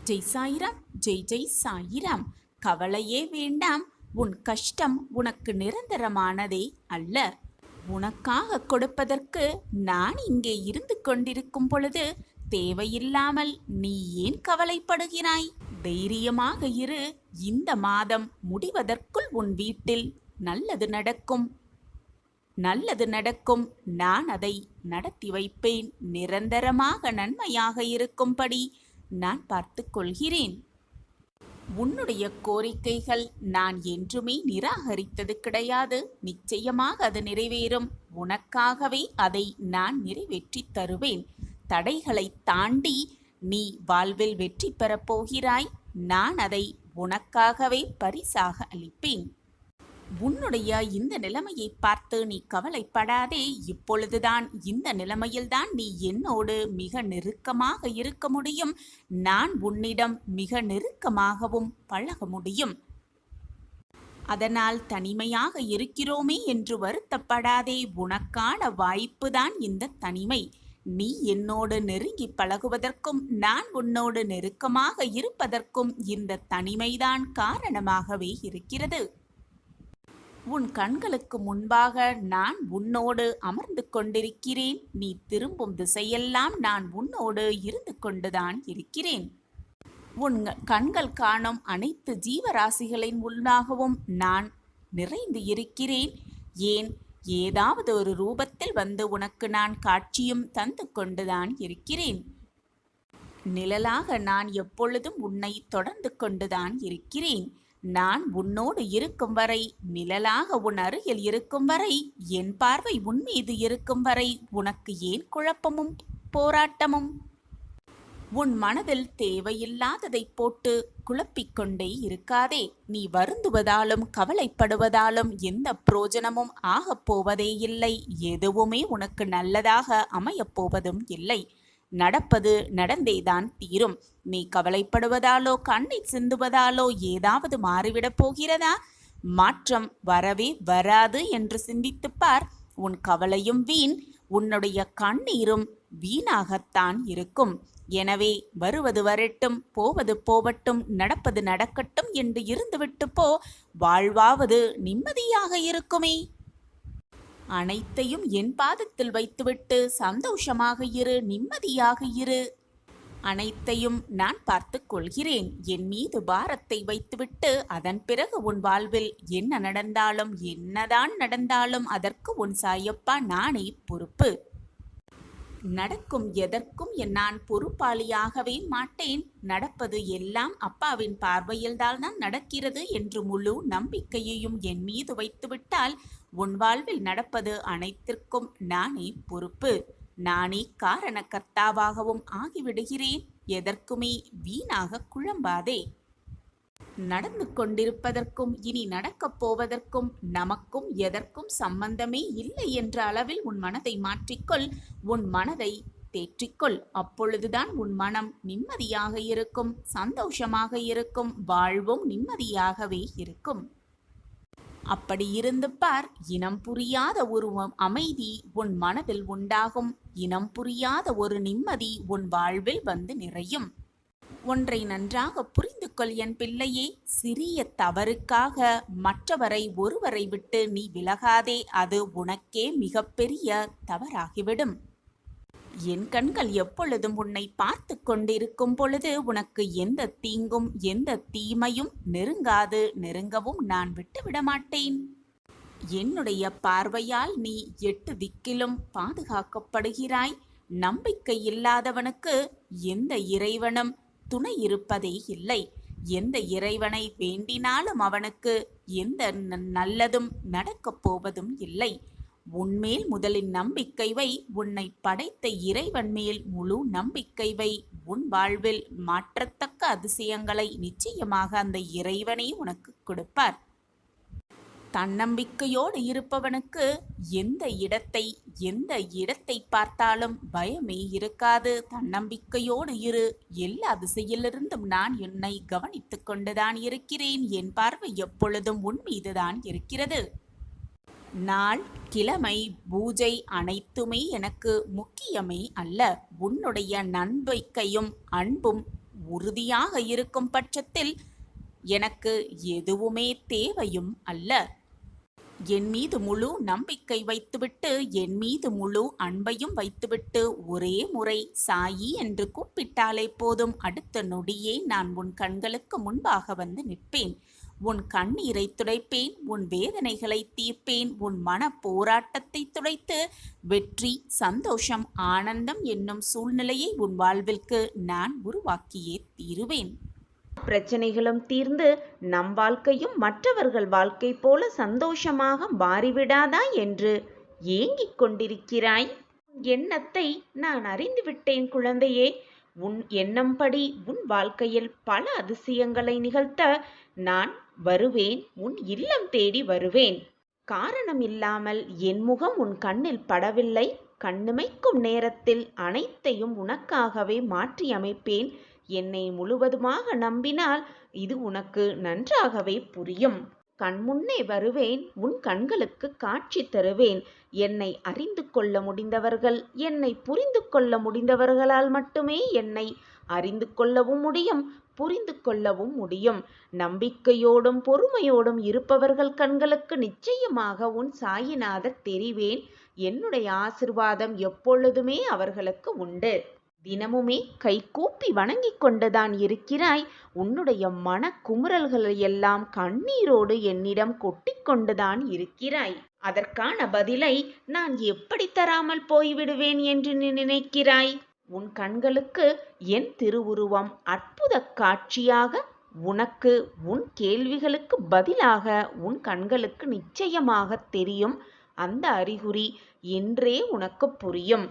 ஜெய் சாயிராம், ஜெய் ஜெய் சாயிராம். கவலையே வேண்டாம், உன் கஷ்டம் உனக்கு நிரந்தரமானதே அல்ல. உனக்காக கொடுப்பதற்கு நான் இங்கே இருந்து கொண்டிருக்கும் பொழுது தேவையில்லாமல் நீ ஏன் கவலைப்படுகிறாய்? தைரியமாக இரு. இந்த மாதம் முடிவதற்குள் உன் வீட்டில் நல்லது நடக்கும். நல்லது நடக்கும். நான் அதை நடத்தி வைப்பேன். நிரந்தரமாக நன்மையாக இருக்கும்படி நான் பார்த்து கொள்கிறேன். உன்னுடைய கோரிக்கைகள் நான் என்றுமே நிராகரித்தது கிடையாது. நிச்சயமாக அது நிறைவேறும். உனக்காகவே அதை நான் நிறைவேற்றி தருவேன். தடைகளை தாண்டி நீ வாழ்வில் வெற்றி பெறப் போகிறாய். நான் அதை உனக்காகவே பரிசாக அளிப்பேன். உன்னுடைய இந்த நிலைமையை பார்த்து நீ கவலைப்படாதே. இப்பொழுதுதான் இந்த நிலைமையில்தான் நீ என்னோடு மிக நெருக்கமாக இருக்க முடியும். நான் உன்னிடம் மிக நெருக்கமாகவும் பழக முடியும். அதனால் தனிமையாக இருக்கிறோமே என்று வருத்தப்படாதே. உனக்கான வாய்ப்புதான் இந்த தனிமை. நீ என்னோடு நெருங்கி பழகுவதற்கும் நான் உன்னோடு நெருக்கமாக இருப்பதற்கும் இந்த தனிமைதான் காரணமாகவே இருக்கிறது. உன் கண்களுக்கு முன்பாக நான் உன்னோடு அமர்ந்து கொண்டிருக்கிறேன். நீ திரும்பும் திசையெல்லாம் நான் உன்னோடு இருந்து கொண்டுதான் இருக்கிறேன். உன் கண்கள் காணும் அனைத்து ஜீவராசிகளின் உள்ளாகவும் நான் நிறைந்து இருக்கிறேன். ஏன், ஏதாவது ஒரு ரூபத்தில் வந்து உனக்கு நான் காட்சியும் தந்து கொண்டுதான் இருக்கிறேன். நிழலாக நான் எப்பொழுதும் உன்னை தொடர்ந்து கொண்டுதான் இருக்கிறேன். நான் உன்னோடு இருக்கும் வரை, நிழலாக உன் அருகில் இருக்கும் வரை, என் பார்வை உன் மீது இருக்கும் வரை உனக்கு ஏன் குழப்பமும் போராட்டமும்? உன் மனதில் தேவையில்லாததை போட்டு குழப்பிக்கொண்டே இருக்காதே. நீ வருந்துவதாலும் கவலைப்படுவதாலும் எந்த பிரயோஜனமும் ஆகப் போவதே இல்லை. எதுவுமே உனக்கு நல்லதாக அமையப் போவதும் இல்லை. நடப்பது நடந்தேதான் தீரும். நீ கவலைப்படுவதாலோ கண்ணீர் சிந்துவதாலோ ஏதாவது மாறிவிடப் போகிறதா? மாற்றம் வரவே வராது என்று சிந்தித்துப் பார். உன் கவலையும் வீண், உன்னுடைய கண்ணீரும் வீணாகத்தான் இருக்கும். எனவே வருவது வரட்டும், போவது போவட்டும், நடப்பது நடக்கட்டும் என்று இருந்துவிட்டு போ. வாழ்வாவது நிம்மதியாக இருக்குமே. அனைத்தையும் என் பாதத்தில் வைத்துவிட்டு சந்தோஷமாக இரு, நிம்மதியாக இரு. அனைத்தையும் நான் பார்த்து கொள்கிறேன். என் மீது பாரத்தை வைத்துவிட்டு அதன் பிறகு உன் வாழ்வில் என்ன நடந்தாலும் என்னதான் நடந்தாலும் அதற்கு உன் சாயப்பா நானே பொறுப்பு. நடக்கும் எதற்கும் நான் பொறுப்பாளியாகவே மாட்டேன். நடப்பது எல்லாம் அப்பாவின் பார்வையில்தான் நடக்கிறது என்று முழு நம்பிக்கையையும் என் மீது வைத்துவிட்டால் உன் வாழ்வில் நடப்பது அனைத்திற்கும் நானே பொறுப்பு. நானே காரணக்கர்த்தாவாகவும் ஆகிவிடுகிறேன். எதற்குமே வீணாக குழம்பாதே. நடந்து கொண்டிருப்பதற்கும் இனி நடக்கப் போவதற்கும் நமக்கும் எதற்கும் சம்பந்தமே இல்லை என்ற அளவில் உன் மனதை மாற்றிக்கொள். உன் மனதை தேற்றிக்கொள். அப்பொழுதுதான் உன் மனம் நிம்மதியாக இருக்கும், சந்தோஷமாக இருக்கும், வாழ்வும் நிம்மதியாகவே இருக்கும். அப்படி இருந்து பார். இனம் புரியாத ஒரு அமைதி உன் மனதில் உண்டாகும். இனம் புரியாத ஒரு நிம்மதி உன் வாழ்வில் வந்து நிறையும். ஒன்றை நன்றாக புரிந்து கொள் என் பிள்ளையே. சிறிய தவறுக்காக மற்றவரை ஒருவரை விட்டு நீ விலகாதே. அது உனக்கே மிகப்பெரிய தவறாகிவிடும். என் கண்கள் எப்பொழுதும் உன்னை பார்த்து கொண்டிருக்கும் பொழுது உனக்கு எந்த தீங்கும் எந்த தீமையும் நெருங்காது. நெருங்கவும் நான் விட்டுவிட மாட்டேன். என்னுடைய பார்வையால் நீ 8 திக்கிலும் பாதுகாக்கப்படுகிறாய். நம்பிக்கை இல்லாதவனுக்கு எந்த இறைவனும் துணை இருப்பதே இல்லை. எந்த இறைவனை வேண்டினாலும் அவனுக்கு எந்த நல்லதும் நடக்கப் போவதும் இல்லை. உன்மேல் முதலில் நம்பிக்கை வை. உன்னை படைத்த இறைவன் மேல் முழு நம்பிக்கை வை. உன் வாழ்வில் மாற்றத்தக்க அதிசயங்களை நிச்சயமாக அந்த இறைவனே உனக்கு கொடுப்பார். தன்னம்பிக்கையோடு இருப்பவனுக்கு எந்த இடத்தை பார்த்தாலும் பயமே இருக்காது. தன்னம்பிக்கையோடு இரு. எல்லா திசையிலிருந்தும் நான் என்னை கவனித்துக் கொண்டுதான் இருக்கிறேன். என் பார்வை எப்பொழுதும் உன் மீதுதான் இருக்கிறது. நாள், கிழமை, பூஜை அனைத்துமே எனக்கு முக்கியமே அல்ல. உன்னுடைய நம்பிக்கையும் அன்பும் உறுதியாக இருக்கும் பட்சத்தில் எனக்கு எதுவுமே தேவையும் அல்ல. என் மீது முழு நம்பிக்கை வைத்துவிட்டு, என் மீது முழு அன்பையும் வைத்துவிட்டு ஒரே முறை சாயி என்று கூப்பிட்டாலே போதும், அடுத்த நொடியே நான் உன் கண்களுக்கு முன்பாக வந்து நிற்பேன். உன் கண்ணீரை துடைப்பேன், உன் வேதனைகளை தீர்ப்பேன், உன் மன போராட்டத்தை துடைத்து வெற்றி, சந்தோஷம், ஆனந்தம் என்னும் சூழ்நிலையை உன் வாழ்விற்கு நான் உருவாக்கியே தீருவேன். பிரச்சனைகளும் தீர்ந்து நம் வாழ்க்கையும் மற்றவர்கள் வாழ்க்கை போல சந்தோஷமாக மாறிவிடாதா என்று ஏங்கிக் கொண்டிருக்கிறாய்? எண்ணத்தை நான் அறிந்துவிட்டேன் குழந்தையே. உன் எண்ணம்படி உன் வாழ்க்கையில் பல அதிசயங்களை நிகழ்த்த நான் வருவேன். உன் இல்லம் தேடி வருவேன். காரணம் இல்லாமல் என் முகம் உன் கண்ணில் படவில்லை. கண்ணிமைக்கும் நேரத்தில் அனைத்தையும் உனக்காகவே மாற்றி அமைப்பேன். என்னை முழுவதுமாக நம்பினால் இது உனக்கு நன்றாகவே புரியும். கண்முன்னே வருவேன், உன் கண்களுக்கு காட்சி தருவேன். என்னை அறிந்து கொள்ள முடிந்தவர்கள், என்னை புரிந்து கொள்ள முடிந்தவர்களால் மட்டுமே என்னை அறிந்து கொள்ளவும் முடியும், புரிந்து கொள்ளவும் முடியும். நம்பிக்கையோடும் பொறுமையோடும் இருப்பவர்கள் கண்களுக்கு நிச்சயமாக உன் சாயிநாதர் தெரிவேன். என்னுடைய ஆசிர்வாதம் எப்பொழுதுமே அவர்களுக்கு உண்டு. தினமுமே கைகூப்பி வணங்கிக் கொண்டுதான் இருக்கிறாய். உன்னுடைய மன குமுறல்களை எல்லாம் கண்ணீரோடு என்னிடம் கொட்டிக்கொண்டுதான் இருக்கிறாய். அதற்கான பதிலை நான் எப்படி தராமல் போய்விடுவேன் என்று நீ நினைக்கிறாய்? உன் கண்களுக்கு என் திருவுருவம் அற்புத காட்சியாக உனக்கு உன் கேள்விகளுக்கு பதிலாக உன் கண்களுக்கு நிச்சயமாக தெரியும். அந்த அறிகுறி என்றே உனக்கு புரியும்.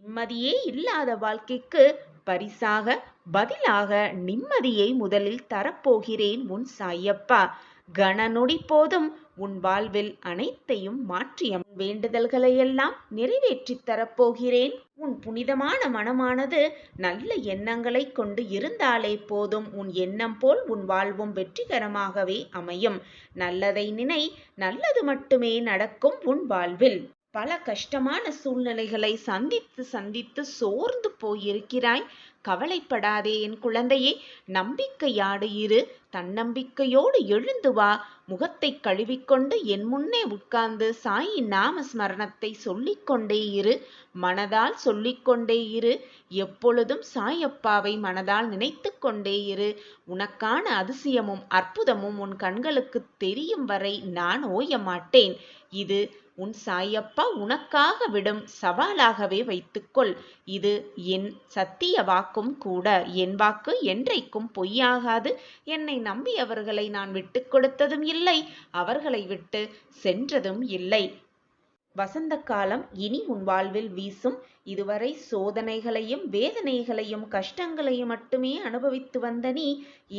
நிம்மதியே இல்லாத வாழ்க்கைக்கு பரிசாக பதிலாக நிம்மதியை முதலில் தரப்போகிறேன் உன் சாயப்பா. கணநொடி போதும் உன் வாழ்வில் அனைத்தையும் மாற்றிய வேண்டுதல்களையெல்லாம் நிறைவேற்றி தரப்போகிறேன். உன் புனிதமான மனமானது நல்ல எண்ணங்களை கொண்டு இருந்தாலே போதும். உன் எண்ணம் போல் உன் வாழ்வும் வெற்றிகரமாகவே அமையும். நல்லதை நினை, நல்லது மட்டுமே நடக்கும் உன் வாழ்வில். பல கஷ்டமான சூழ்நிலைகளை சந்தித்து சந்தித்து சோர்ந்து போயிருக்கிறாய். கவலைப்படாதே என் குழந்தையே. நம்பிக்கையாடு இரு. தன்னம்பிக்கையோடு எழுந்து வா. முகத்தை கழுவிக்கொண்டு என் முன்னே உட்கார்ந்து சாயி நாம ஸ்மரணத்தை சொல்லிக்கொண்டே இரு. மனதால் சொல்லிக்கொண்டே இரு. எப்பொழுதும் சாயப்பாவை மனதால் நினைத்து கொண்டே இரு. உனக்கான அதிசயமும் அற்புதமும் உன் கண்களுக்கு தெரியும் வரை நான் ஓய மாட்டேன். இது உன் சாயப்பா உனக்காக விடும் சவாலாகவே வைத்துக்கொள். இது என் சத்திய வாக்கும் கூட. என் வாக்கு என்றைக்கும் பொய்யாகாது. என்னை நம்பியவர்களை நான் விட்டு கொடுத்ததும் இல்லை, அவர்களை விட்டு சென்றதும் இல்லை. வசந்த காலம் இனி உன் வாழ்வில் வீசும். இதுவரை சோதனைகளையும் வேதனைகளையும் கஷ்டங்களையும் மட்டுமே அனுபவித்து வந்த நீ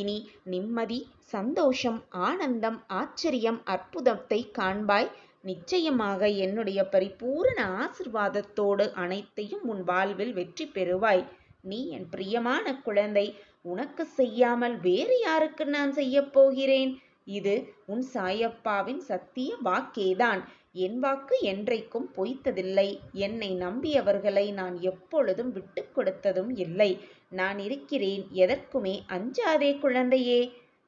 இனி நிம்மதி, சந்தோஷம், ஆனந்தம், ஆச்சரியம், அற்புதத்தை காண்பாய். நிச்சயமாக என்னுடைய பரிபூரண ஆசிர்வாதத்தோடு அனைத்தையும் உன் வாழ்வில் வெற்றி பெறுவாய். நீ என் பிரியமான குழந்தை. உனக்கு செய்யாமல் வேறு யாருக்கு நான் செய்ய போகிறேன்? இது உன் சாயப்பாவின் சத்திய வாக்கேதான். என் வாக்கு என்றைக்கும் பொய்த்ததில்லை. என்னை நம்பியவர்களை நான் எப்பொழுதும் விட்டு கொடுத்ததும் இல்லை. நான் இருக்கிறேன். எதற்குமே அஞ்சாதே குழந்தையே.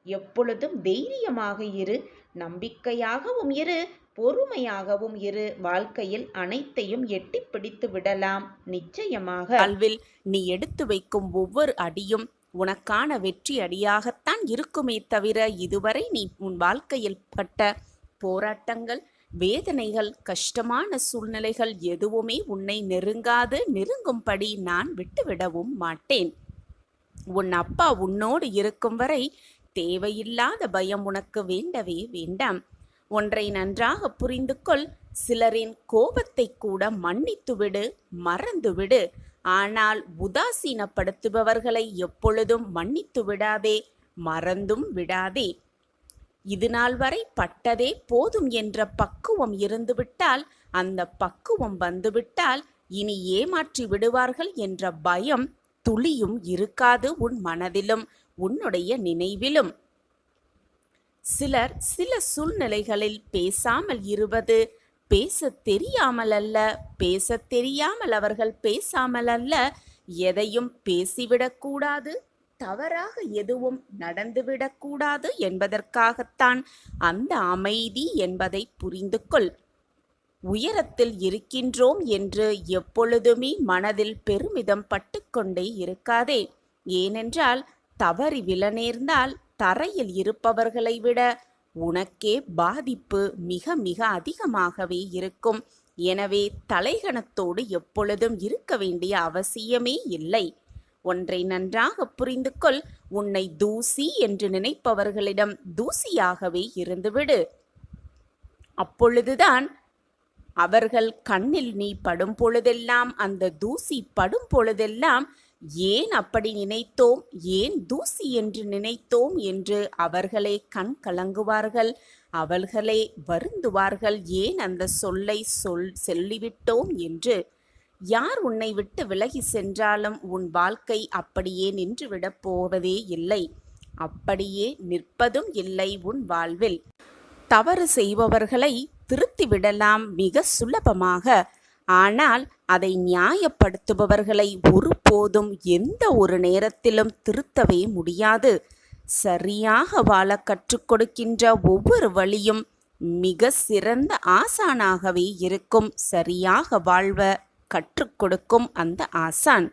எப்பொழுதும் தைரியமாக இரு. நம்பிக்கையாகவும் இரு. பொறுமையாகவும் இரு. வாழ்க்கையில் அனைத்தையும் எட்டி பிடித்து விடலாம். நிச்சயமாக வாழ்வில் நீ எடுத்து வைக்கும் ஒவ்வொரு அடியும் உனக்கான வெற்றி அடியாகத்தான் இருக்குமே தவிர, இதுவரை நீ உன் வாழ்க்கையில் பட்ட போராட்டங்கள், வேதனைகள், கஷ்டமான சூழ்நிலைகள் எதுவுமே உன்னை நெருங்கும்படி நான் விட்டுவிடவும் மாட்டேன். உன் அப்பா உன்னோடு இருக்கும் வரை தேவையில்லாத பயம் உனக்கு வேண்டவே வேண்டாம். ஒன்றை நன்றாக புரிந்து கொள். சிலரின் கோபத்தை கூட மன்னித்துவிடு, மறந்துவிடு. ஆனால் உதாசீனப்படுத்துபவர்களை எப்பொழுதும் மன்னித்து விடாதே, மறந்தும் விடாதே. இது நாள் வரை பட்டதே போதும் என்ற பக்குவம் இருந்துவிட்டால், அந்த பக்குவம் வந்துவிட்டால் இனி ஏமாற்றி விடுவார்கள் என்ற பயம் துளியும் இருக்காது உன் மனதிலும் உன்னுடைய நினைவிலும். சிலர் சில சூழ்நிலைகளில் பேசாமல் இருவது பேச தெரியாமல் அல்ல, பேச தெரியாமல் அவர்கள் பேசாமல் அல்ல, எதையும் பேசிவிடக்கூடாது, தவறாக எதுவும் நடந்துவிடக்கூடாது என்பதற்காகத்தான் அந்த அமைதி என்பதை புரிந்து கொள். உயரத்தில் இருக்கின்றோம் என்று எப்பொழுதுமே மனதில் பெருமிதம் பட்டுக்கொண்டே இருக்காதே. ஏனென்றால் தவறி விழ நேர்ந்தால் தரையில் இருப்பவர்களை விட உனக்கே பாதிப்பு மிக மிக அதிகமாகவே இருக்கும். எனவே தலைகணத்தோடு எப்பொழுதும் இருக்க வேண்டிய அவசியமே இல்லை. ஒன்றை நன்றாக புரிந்து கொள். உன்னை தூசி என்று நினைப்பவர்களிடம் தூசியாகவே இருந்துவிடு. அப்பொழுதுதான் அவர்கள் கண்ணில் நீ படும் பொழுதெல்லாம், அந்த தூசி படும் பொழுதெல்லாம், ஏன் அப்படி நினைத்தோம், ஏன் தூசி என்று நினைத்தோம் என்று அவர்களே கண் கலங்குவார்கள், அவர்களே வருந்துவார்கள். ஏன் அந்த சொல்லை சொல்லிவிட்டோம் என்று. யார் உன்னை விட்டு விலகி சென்றாலும் உன் வாழ்க்கை அப்படியே நின்றுவிடப் போவதே இல்லை, அப்படியே நிற்பதும் இல்லை உன் வாழ்வில். தவறு செய்பவர்களை திருத்திவிடலாம் மிக சுலபமாக. ஆனால் அதை நியாயப்படுத்துபவர்களை ஒருபோதும் எந்த ஒரு நேரத்திலும் திருத்தவே முடியாது. சரியாக வாழ கற்றுக் கொடுக்கின்ற ஒவ்வொரு வழியும் மிக சிறந்த ஆசானாகவே இருக்கும். சரியாக வாழ்வ கற்றுக் கொடுக்கும் அந்த ஆசான்.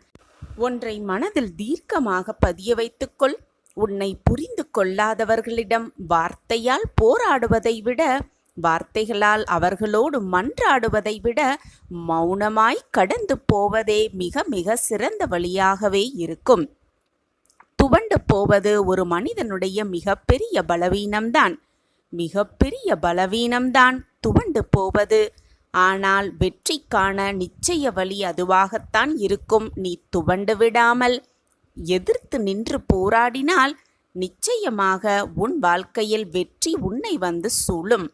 ஒன்றை மனதில் தீர்க்கமாக பதிய வைத்துக்கொள். உன்னை புரிந்து கொள்ளாதவர்களிடம் வார்த்தையால் போராடுவதை விட, வார்த்தைகளால் அவர்களோடு மன்றாடுவதை விட மௌனமாய் கடந்து போவதே மிக மிக சிறந்த வழியாகவே இருக்கும். துவண்டு போவது ஒரு மனிதனுடைய மிகப்பெரிய பலவீனம்தான். மிகப்பெரிய பலவீனம்தான் துவண்டு போவது. ஆனால் வெற்றிக்கான நிச்சய வழி அதுவாகத்தான் இருக்கும். நீ துவண்டு விடாமல் எதிர்த்து நின்று போராடினால் நிச்சயமாக உன் வாழ்க்கையில் வெற்றி உன்னை வந்து சூழும்.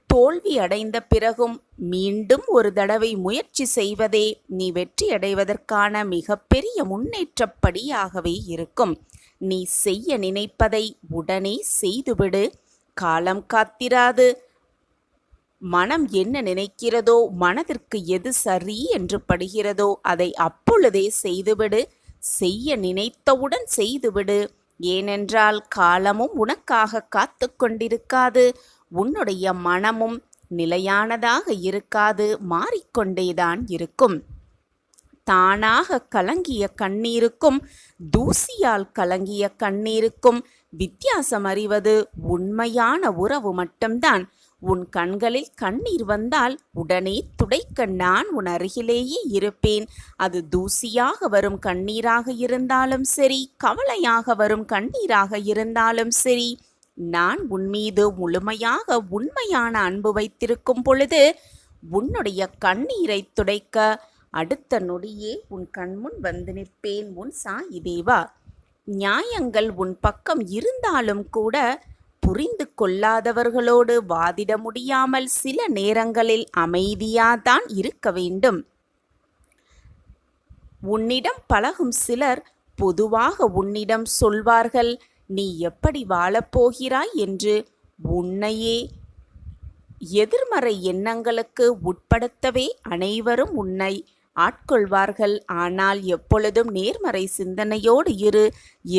தோல்வி அடைந்த பிறகும் மீண்டும் ஒரு தடவை முயற்சி செய்வதே நீ வெற்றி அடைவதற்கான மிகப்பெரிய முன்னேற்றப்படியாகவே இருக்கும். நீ செய்ய நினைப்பதை உடனே செய்துவிடு. காலம் காத்திராது. மனம் என்ன நினைக்கிறதோ, மனதிற்கு எது சரி என்று படுகிறதோ அதை அப்பொழுதே செய்துவிடு. செய்ய நினைத்தவுடன் செய்துவிடு. ஏனென்றால் காலமும் உனக்காக காத்து கொண்டிருக்காது. உன்னுடைய மனமும் நிலையானதாக இருக்காது, மாறிக்கொண்டேதான் இருக்கும். தானாக கலங்கிய கண்ணீருக்கும் தூசியால் கலங்கிய கண்ணீருக்கும் வித்தியாசம் அறிவது உண்மையான உறவு மட்டும்தான். உன் கண்களில் கண்ணீர் வந்தால் உடனே துடைக்க நான் உன் அருகிலேயே இருப்பேன். அது தூசியாக வரும் கண்ணீராக இருந்தாலும் சரி, கவலையாக வரும் கண்ணீராக இருந்தாலும் சரி, நான் உன் மீது முழுமையாக உண்மையான அன்பு வைத்திருக்கும் பொழுது உன்னுடைய கண்ணீரை துடைக்க அடுத்த நொடியே உன் கண்முன் வந்து நிற்பேன் உன் சாயி தேவா. நியாயங்கள் உன் பக்கம் இருந்தாலும் கூட புரிந்து கொள்ளாதவர்களோடு வாதிட முடியாமல் சில நேரங்களில் அமைதியாதான் இருக்க வேண்டும். உன்னிடம் பழகும் சிலர் பொதுவாக உன்னிடம் சொல்வார்கள், நீ எப்படி வாழப்போகிறாய் என்று. உன்னையே எதிர்மறை எண்ணங்களுக்கு உட்படுத்தவே அனைவரும் உன்னை ஆட்கொள்வார்கள். ஆனால் எப்பொழுதும் நேர்மறை சிந்தனையோடு இரு.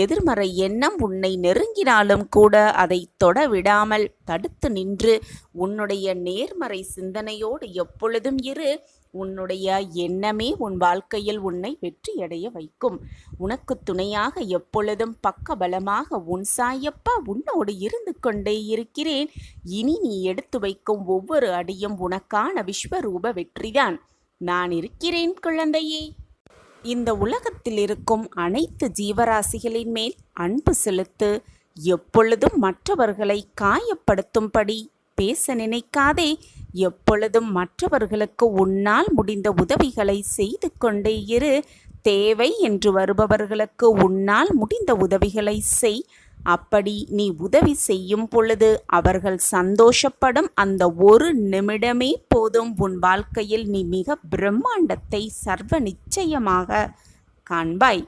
எதிர்மறை எண்ணம் உன்னை நெருங்கினாலும் கூட அதை தொட விடாமல் தடுத்து நின்று உன்னுடைய நேர்மறை சிந்தனையோடு எப்பொழுதும் இரு. உன்னுடைய எண்ணமே உன் வாழ்க்கையில் உன்னை வெற்றியடைய வைக்கும். உனக்கு துணையாக எப்பொழுதும் பக்கபலமாக உன் சாயப்பா உன்னோடு இருந்து கொண்டே இருக்கிறேன். இனி நீ எடுத்து வைக்கும் ஒவ்வொரு அடியும் உனக்கான விஸ்வரூப வெற்றிதான். நான் இருக்கிறேன் குழந்தையே. இந்த உலகத்தில் இருக்கும் அனைத்து ஜீவராசிகளின் மேல் அன்பு செலுத்து. எப்பொழுதும் மற்றவர்களை காயப்படுத்தும்படி பேச நினைக்காதே. எப்பொழுதும் மற்றவர்களுக்கு உன்னால் முடிந்த உதவிகளை செய்து கொண்டே இரு. தேவை என்று வருபவர்களுக்கு உன்னால் முடிந்த உதவிகளை செய். அப்படி நீ உதவி செய்யும் பொழுது அவர்கள் சந்தோஷப்படும் அந்த ஒரு நிமிடமே போதும். உன் வாழ்க்கையில் நீ மிக பிரம்மாண்டத்தை சர்வ நிச்சயமாக காண்பாய்.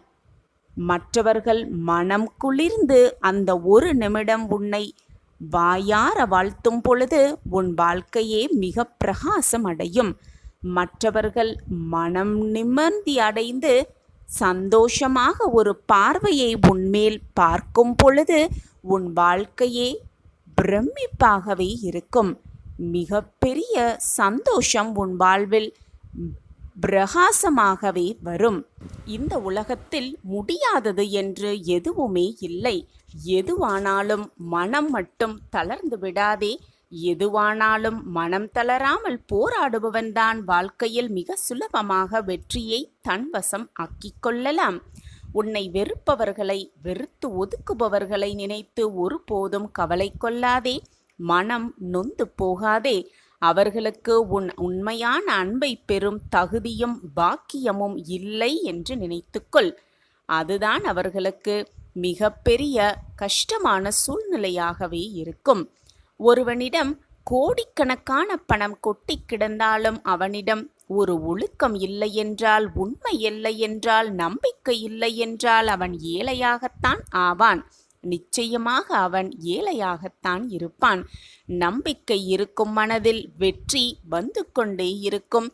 மற்றவர்கள் மனம் குளிர்ந்து அந்த ஒரு நிமிடம் உன்னை வாயார வாழ்த்தும் பொழுது உன் வாழ்க்கையே மிக பிரகாசம் அடையும். மற்றவர்கள் மனம் நிம்மதி அடைந்து சந்தோஷமாக ஒரு பார்வையை உன்மேல் பார்க்கும் பொழுது உன் வாழ்க்கையே பிரமிப்பாகவே இருக்கும். மிகப்பெரிய சந்தோஷம் உன் வாழ்வில் பிரகாசமாகவே வரும். இந்த உலகத்தில் முடியாதது என்று எதுவுமே இல்லை. எதுவானாலும் மனம் மட்டும் தளர்ந்து விடாதே. எதுவானாலும் மனம் தளராமல் போராடுபவன்தான் வாழ்க்கையில் மிக சுலபமாக வெற்றியை தன்வசம் ஆக்கிக் கொள்ளலாம். உன்னை வெறுப்பவர்களை, வெறுத்து ஒதுக்குபவர்களை நினைத்து ஒருபோதும் கவலை கொள்ளாதே. மனம் நொந்து போகாதே. அவர்களுக்கு உன் உண்மையான அன்பை பெறும் தகுதியும் பாக்கியமும் இல்லை என்று நினைத்துக்கொள். அதுதான் அவர்களுக்கு மிகப்பெரிய கஷ்டமான சூழ்நிலையாகவே இருக்கும். ஒருவனிடம் கோடிக்கணக்கான பணம் கொட்டி கிடந்தாலும் அவனிடம் ஒரு ஒழுக்கம் இல்லை என்றால், உண்மை இல்லை என்றால், நம்பிக்கை இல்லை என்றால் அவன் ஏழையாகத்தான் ஆவான். நிச்சயமாக அவன் ஏழையாகத்தான் இருப்பான். நம்பிக்கை இருக்கும் மனதில் வெற்றி வந்து கொண்டே இருக்கும்.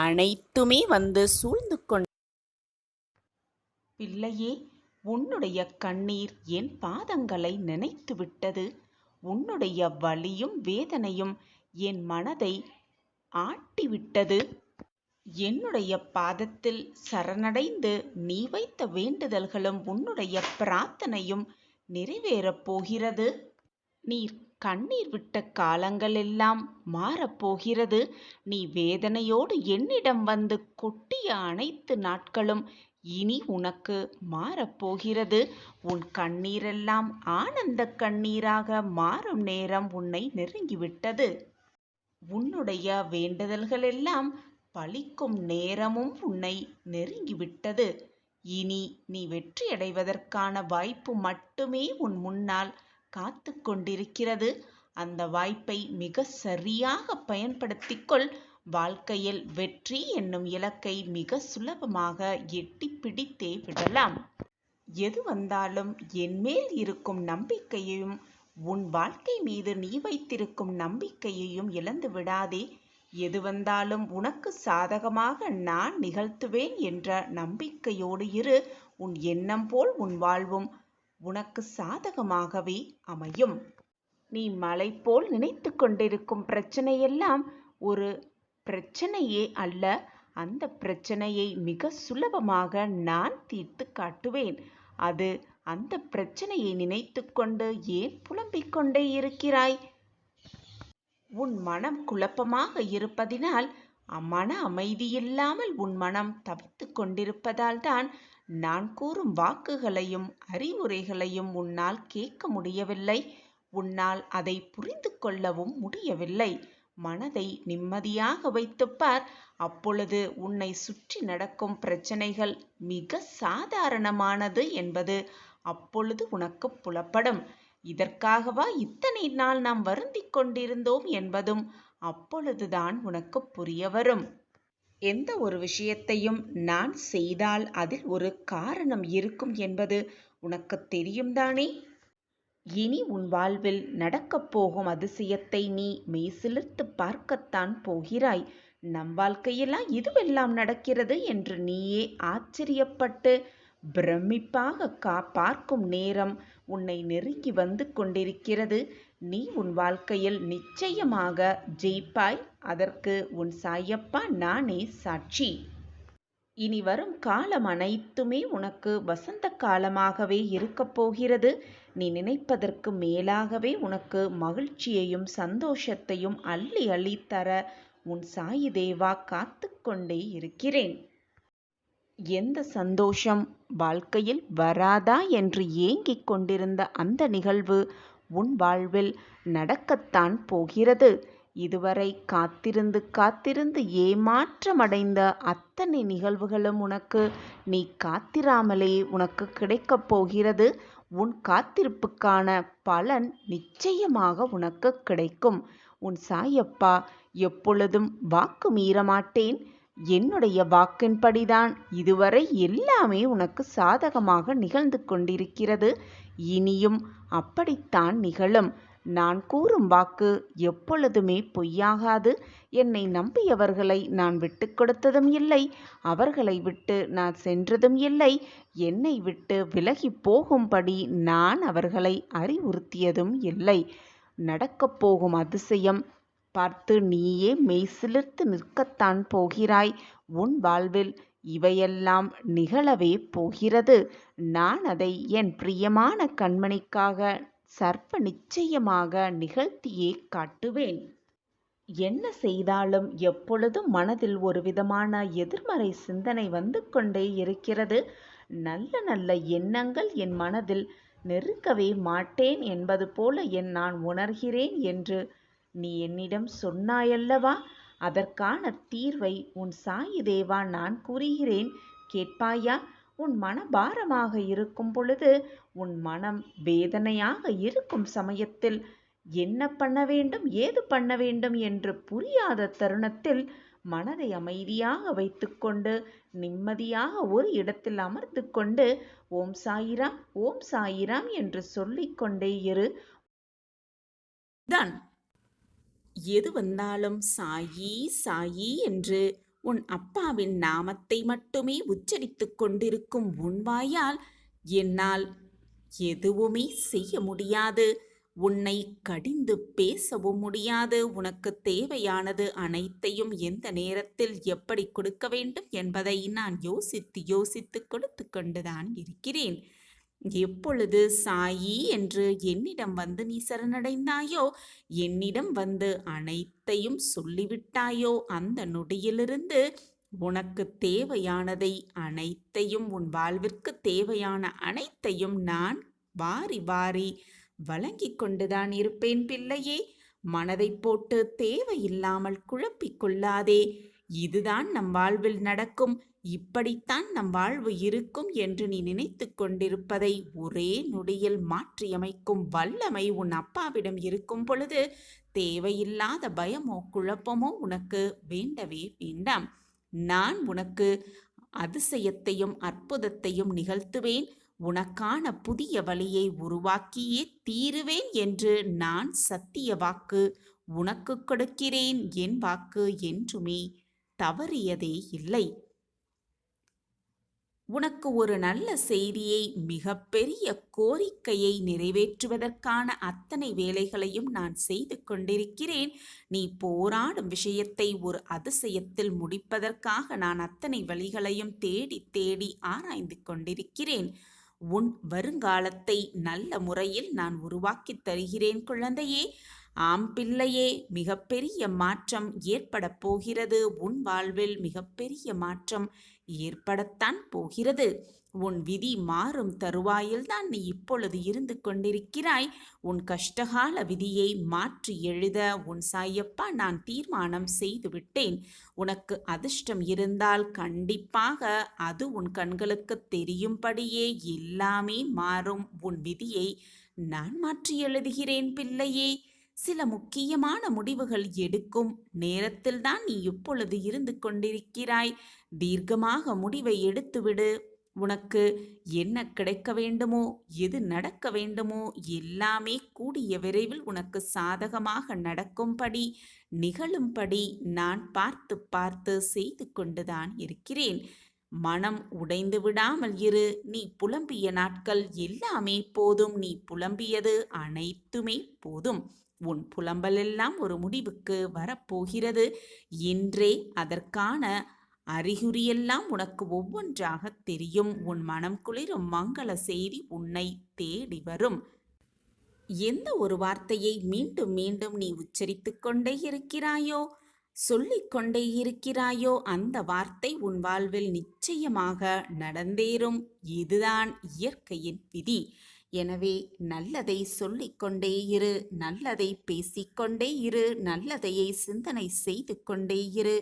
அனைத்துமே வந்து சூழ்ந்து கொண்டே. பிள்ளையே, உன்னுடைய கண்ணீர் என் பாதங்களை நினைத்து விட்டது. உன்னுடைய வலியும் வேதனையும் என் மனதை ஆட்டிவிட்டது. என்னுடைய பாதத்தில் சரணடைந்து நீ வைத்த வேண்டுதல்களும் உன்னுடைய பிரார்த்தனையும் நிறைவேறப் போகிறது. நீர் கண்ணீர் விட்ட காலங்களெல்லாம் மாறப்போகிறது. நீ வேதனையோடு என்னிடம் வந்து கொட்டிய அனைத்து நாட்களும் இனி உனக்கு மாறப்போகிறது. உன் கண்ணீரெல்லாம் ஆனந்த கண்ணீராக மாறும் நேரம் உன்னை நெருங்கிவிட்டது. உன்னுடைய வேண்டுதல்களெல்லாம் பலிக்கும் நேரமும் உன்னை நெருங்கிவிட்டது. இனி நீ வெற்றியடைவதற்கான வாய்ப்பு மட்டுமே உன் முன்னால் காத்து கொண்டிருக்கிறது. அந்த வாய்ப்பை மிக சரியாக பயன்படுத்திக்கொள். வாழ்க்கையில் வெற்றி என்னும் இலக்கை மிக சுலபமாக எட்டி பிடித்தே விடலாம். எது வந்தாலும் என்மேல் இருக்கும் நம்பிக்கையையும் உன் வாழ்க்கை மீது நீ வைத்திருக்கும் நம்பிக்கையையும் இழந்து விடாதே. எது வந்தாலும் உனக்கு சாதகமாக நான் நிகழ்த்துவேன் என்ற நம்பிக்கையோடு இரு. உன் எண்ணம் போல் உன் வாழ்வும் உனக்கு சாதகமாகவே அமையும். நீ மலை போல் நினைத்து கொண்டிருக்கும் பிரச்சனையெல்லாம் ஒரு பிரச்சனையே அல்ல. அந்த பிரச்சனையை மிக சுலபமாக நான் தீர்த்து காட்டுவேன். அந்த பிரச்சனையை நினைத்து கொண்டு ஏன் புலம்பிக் கொண்டே இருக்கிறாய்? உன் மனம் குழப்பமாக இருப்பதினால், மன அமைதியில்லாமல் உன் மனம் தவித்து கொண்டிருப்பதால் தான் நான் கூறும் வாக்குகளையும் அறிவுரைகளையும் உன்னால் கேட்க முடியவில்லை. உன்னால் அதை புரிந்து கொள்ளவும் முடியவில்லை. மனதை நிம்மதியாக வைத்துப்பார். அப்பொழுது உன்னை சுற்றி நடக்கும் பிரச்சனைகள் மிக சாதாரணமானது என்பது அப்பொழுது உனக்கு புலப்படும். இதற்காகவா இத்தனை நாள் நாம் வருந்திக் கொண்டிருந்தோம் என்பதும் அப்பொழுதுதான் உனக்கு புரிய வரும். எந்த ஒரு விஷயத்தையும் நான் செய்தால் அதில் ஒரு காரணம் இருக்கும் என்பது உனக்கு தெரியும் தானே? இனி உன் வாழ்வில் நடக்கப் போகும் அதிசயத்தை நீ மெய்சிலிர்த்து பார்க்கத்தான் போகிறாய். நம் வாழ்க்கையெல்லாம் இதுவெல்லாம் நடக்கிறது என்று நீயே ஆச்சரியப்பட்டு பிரமிப்பாக பார்க்கும் நேரம் உன்னை நெருங்கி வந்து கொண்டிருக்கிறது. நீ உன் வாழ்க்கையில் நிச்சயமாக ஜெயிப்பாய். அதற்கு உன் சாயப்பா நானே சாட்சி. இனி வரும் காலம் அனைத்துமே உனக்கு வசந்த காலமாகவே இருக்கப் போகிறது. நீ நினைப்பதற்கு மேலாகவே உனக்கு மகிழ்ச்சியையும் சந்தோஷத்தையும் அள்ளி அள்ளி தர உன் சாயி தேவா காத்து கொண்டே இருக்கிறேன். எந்த சந்தோஷம் வாழ்க்கையில் வராதா என்று ஏங்கிக் கொண்டிருந்த அந்த நிகழ்வு உன் வாழ்வில் நடக்கத்தான் போகிறது. இதுவரை காத்திருந்து காத்திருந்து ஏமாற்றமடைந்த அத்தனை நிகழ்வுகளும் உனக்கு நீ காத்திராமலே உனக்கு கிடைக்கப் போகிறது. உன் காத்திருப்புக்கான பலன் நிச்சயமாக உனக்கு கிடைக்கும். உன் சாயப்பா எப்பொழுதும் வாக்கு மீறமாட்டேன். என்னுடைய வாக்கின்படிதான் இதுவரை எல்லாமே உனக்கு சாதகமாக நிகழ்ந்து கொண்டிருக்கிறது. இனியும் அப்படித்தான் நிகழும். நான் கூறும் வாக்கு எப்பொழுதுமே பொய்யாகாது. என்னை நம்பியவர்களை நான் விட்டு கொடுத்ததும் இல்லை, அவர்களை விட்டு நான் சென்றதும் இல்லை. என்னை விட்டு விலகி போகும்படி நான் அவர்களை அறிவுறுத்தியதும் இல்லை. நடக்கப் போகும் அதிசயம் பார்த்து நீயே மெய்சிலிர்த்து நிற்கத்தான் போகிறாய். உன் வாழ்வில் இவையெல்லாம் நிகழவே போகிறது. நான் அதை என் பிரியமான கண்மணிக்காக சர்வ நிச்சயமாக நிகழ்த்தியே காட்டுவேன். என்ன செய்தாலும் எப்பொழுதும் மனதில் ஒரு விதமான எதிர்மறை சிந்தனை வந்து கொண்டே இருக்கிறது. நல்ல நல்ல எண்ணங்கள் என் மனதில் நெருக்கவே மாட்டேன் என்பது போல நான் உணர்கிறேன் என்று நீ என்னிடம் சொன்னாயல்லவா? அதற்கான தீர்வை உன் சாயி தேவா நான் கூறுகிறேன், கேட்பாயா? உன் மனபாரமாக இருக்கும் பொழுது, உன் மனம் வேதனையாக இருக்கும் சமயத்தில் என்ன பண்ண வேண்டும், ஏது பண்ண வேண்டும் என்று புரியாத தருணத்தில் மனதை அமைதியாக வைத்துக்கொண்டு நிம்மதியாக ஒரு இடத்தில் அமர்ந்து கொண்டு ஓம் சாயிராம் ஓம் சாயிராம் என்று சொல்லிக்கொண்டே இரு. தான் எது வந்தாலும் சாயி சாயி என்று உன் அப்பாவின் நாமத்தை மட்டுமே உச்சரித்துக் கொண்டிருக்கும் உன் வாயால் என்னால் எதுவுமே செய்ய முடியாது. உன்னை கடிந்து பேசவும் முடியாது. உனக்கு தேவையானது அனைத்தையும் எந்த நேரத்தில் எப்படி கொடுக்க வேண்டும் என்பதை நான் யோசித்து யோசித்து கொடுத்து கொண்டுதான் இருக்கிறேன். எப்பொழுது சாயி என்று என்னிடம் வந்து நீ சரணடைந்தாயோ, என்னிடம் வந்து அனைத்தையும் சொல்லிவிட்டாயோ, அந்த நொடியிலிருந்து உனக்கு தேவையானதை அனைத்தையும், உன் வாழ்விற்கு தேவையான அனைத்தையும் நான் வாரி வாரி வழங்கிக் கொண்டுதான் இருப்பேன் பிள்ளையே. மனதை போட்டு தேவையில்லாமல் குழப்பிக் கொள்ளாதே. இதுதான் நம் வாழ்வில் நடக்கும், இப்படித்தான் நம் வாழ்வு இருக்கும் என்று நீ நினைத்து கொண்டிருப்பதை ஒரே நொடியில் மாற்றியமைக்கும் வல்லமை உன் அப்பாவிடம் இருக்கும் பொழுது தேவையில்லாத பயமோ குழப்பமோ உனக்கு வேண்டவே வேண்டாம். நான் உனக்கு அதிசயத்தையும் அற்புதத்தையும் நிகழ்த்துவேன். உனக்கான புதிய வழியை உருவாக்கியே தீருவேன் என்று நான் சத்திய வாக்கு உனக்கு கொடுக்கிறேன். என் வாக்கு என்றுமே தவறியதே இல்லை. உனக்கு ஒரு நல்ல செய்தியை, மிகப்பெரிய கோரிக்கையை நிறைவேற்றுவதற்கான அத்தனை வேலைகளையும் நான் செய்து கொண்டிருக்கிறேன். நீ போராடும் விஷயத்தை ஒரு அதிசயத்தில் முடிப்பதற்காக நான் அத்தனை வழிகளையும் தேடி தேடி ஆராய்ந்து கொண்டிருக்கிறேன். உன் வருங்காலத்தை நல்ல முறையில் நான் உருவாக்கித் தருகிறேன் குழந்தையே. ஆம் பிள்ளையே, மிகப்பெரிய மாற்றம் ஏற்படப் போகிறது. உன் வாழ்வில் மிகப்பெரிய மாற்றம் ஏற்படத்தான் போகிறது. உன் விதி மாறும் தருவாயில்தான் நீ இப்பொழுது இருந்து கொண்டிருக்கிறாய். உன் கஷ்டகால விதியை மாற்றி எழுத உன் சாயப்பா நான் தீர்மானம் செய்துவிட்டேன். உனக்கு அதிர்ஷ்டம் இருந்தால் கண்டிப்பாக அது உன் கண்களுக்கு தெரியும்படியே எல்லாமே மாறும். உன் விதியை நான் மாற்றி எழுதுகிறேன் பிள்ளையே. சில முக்கியமான முடிவுகள் எடுக்கும் நேரத்தில்தான் நீ இப்பொழுது இருந்து கொண்டிருக்கிறாய். தீர்க்கமாக முடிவை எடுத்துவிடு. உனக்கு என்ன கிடைக்க வேண்டுமோ, எது நடக்க வேண்டுமோ எல்லாமே கூடிய விரைவில் உனக்கு சாதகமாக நடக்கும்படி, நிகழும்படி நான் பார்த்து பார்த்து செய்து கொண்டுதான் இருக்கிறேன். மனம் உடைந்து விடாமல் இரு. நீ புலம்பிய நாட்கள் எல்லாமே போதும். நீ புலம்பியது அனைத்துமே போதும். உன் புலம்பலெல்லாம் ஒரு முடிவுக்கு வரப்போகிறது. இன்றே அதற்கான அறிகுறியெல்லாம் உனக்கு ஒவ்வொன்றாக தெரியும். உன் மனம் குளிரும் மங்கள செய்தி உன்னை தேடி வரும். எந்த ஒரு வார்த்தையை மீண்டும் மீண்டும் நீ உச்சரித்துக் கொண்டே இருக்கிறாயோ, சொல்லிக்கொண்டே இருக்கிறாயோ, அந்த வார்த்தை உன் வாழ்வில் நிச்சயமாக நடந்தேறும். இதுதான் இயற்கையின் விதி. எனவே நல்லதை சொல்லிக்கொண்டே இரு, நல்லதை பேசிக்கொண்டே இரு, நல்லதையை சிந்தனை செய்து கொண்டே இரு.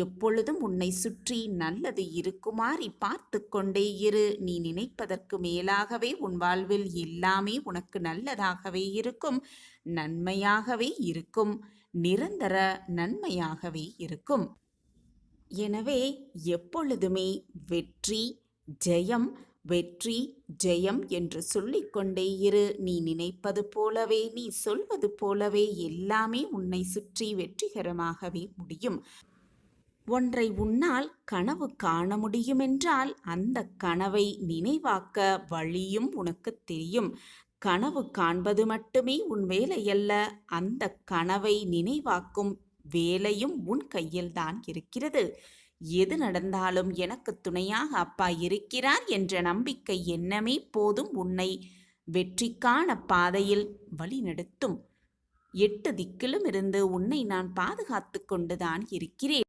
எப்பொழுதும் உன்னை சுற்றி நல்லது இருக்குமாறி பார்த்து கொண்டே இரு. நீ நினைப்பதற்கு மேலாகவே உன் வாழ்வில் எல்லாமே உனக்கு நல்லதாகவே இருக்கும், நன்மையாகவே இருக்கும், நிரந்தர நன்மையாகவே இருக்கும். எனவே எப்பொழுதுமே வெற்றி, ஜெயம், வெற்றி ஜெயம் என்று சொல்லிக்கொண்டே இரு. நீ நினைப்பது போலவே, நீ சொல்வது போலவே எல்லாமே உன்னை சுற்றி வெற்றிகரமாகவே முடியும். ஒன்றை உன்னால் கனவு காண முடியுமென்றால் அந்த கனவை நினைவாக்க வழியும் உனக்கு தெரியும். கனவு காண்பது மட்டுமே உன் வேலையல்ல, அந்த கனவை நினைவாக்கும் வேலையும் உன் கையில்தான் இருக்கிறது. எது நடந்தாலும் எனக்கு துணையாக அப்பா இருக்கிறார் என்ற நம்பிக்கை எண்ணமே போதும் உன்னை வெற்றிக்கான பாதையில் வழிநடத்தும். 8 திக்கிலும் இருந்து உன்னை நான் பாதுகாத்து கொண்டுதான் இருக்கிறேன்.